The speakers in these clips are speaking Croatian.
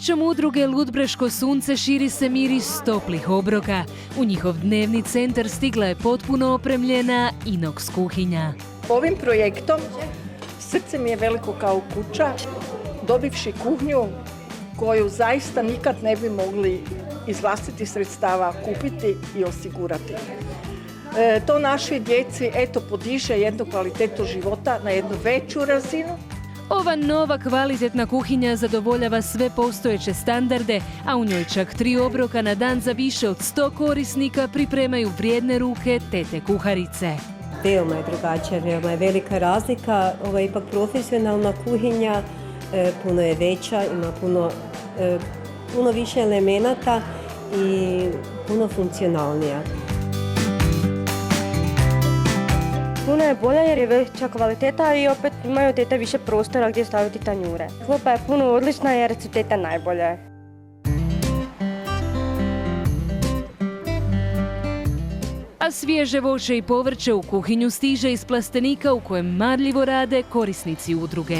Srećom udruge Ludbreško sunce širi se miris toplih obroka. U njihov dnevni centar stigla je potpuno opremljena inoks kuhinja. Ovim projektom srce mi je veliko kao kuća, dobivši kuhnju koju zaista nikad ne bi mogli iz vlastitih sredstava kupiti i osigurati. To našoj djeci podiže jednu kvalitetu života na jednu veću razinu. Ova nova kvalitetna kuhinja zadovoljava sve postojeće standarde, a u njoj čak 3 obroka na dan za više od 100 korisnika pripremaju vrijedne ruke tete kuharice. Veoma je drugačija, veoma je velika razlika. Ovo je ipak profesionalna kuhinja, puno je veća, ima puno više elemenata i puno funkcionalnija. Puno je bolja jer je veća kvaliteta i opet imaju tete više prostora gdje staviti tanjure. Klopa je puno odlična jer su tete najbolje. A svježe voće i povrće u kuhinju stiže iz plastenika u kojem marljivo rade korisnici udruge.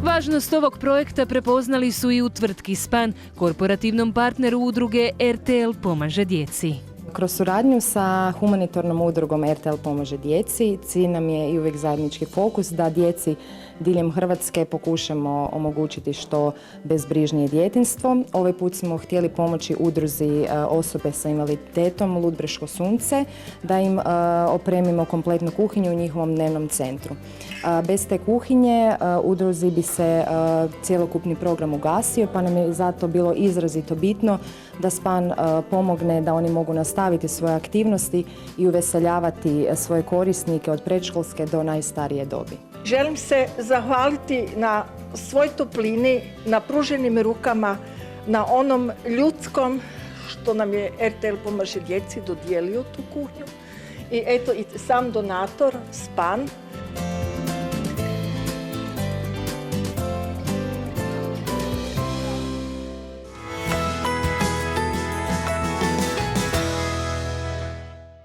Važnost ovog projekta prepoznali su i u tvrtki SPAN, korporativnom partneru udruge RTL pomaže djeci. Kroz suradnju sa humanitarnom udrugom RTL pomaže djeci, cilj nam je i uvijek zajednički fokus da djeci diljem Hrvatske pokušamo omogućiti što bezbrižnije djetinjstvo. Ovaj put smo htjeli pomoći udruzi osobe sa invaliditetom Ludbreško sunce, da im opremimo kompletnu kuhinju u njihovom dnevnom centru. Bez te kuhinje udruzi bi se cjelokupni program ugasio, pa nam je zato bilo izrazito bitno da SPAN pomogne da oni mogu nastaviti svoje aktivnosti i uveseljavati svoje korisnike od predškolske do najstarije dobi. Želim se zahvaliti na svoj toplini, na pruženim rukama, na onom ljudskom što nam je RTL pomaže djeci dodijelio tu kuhinju. I eto i sam donator SPAN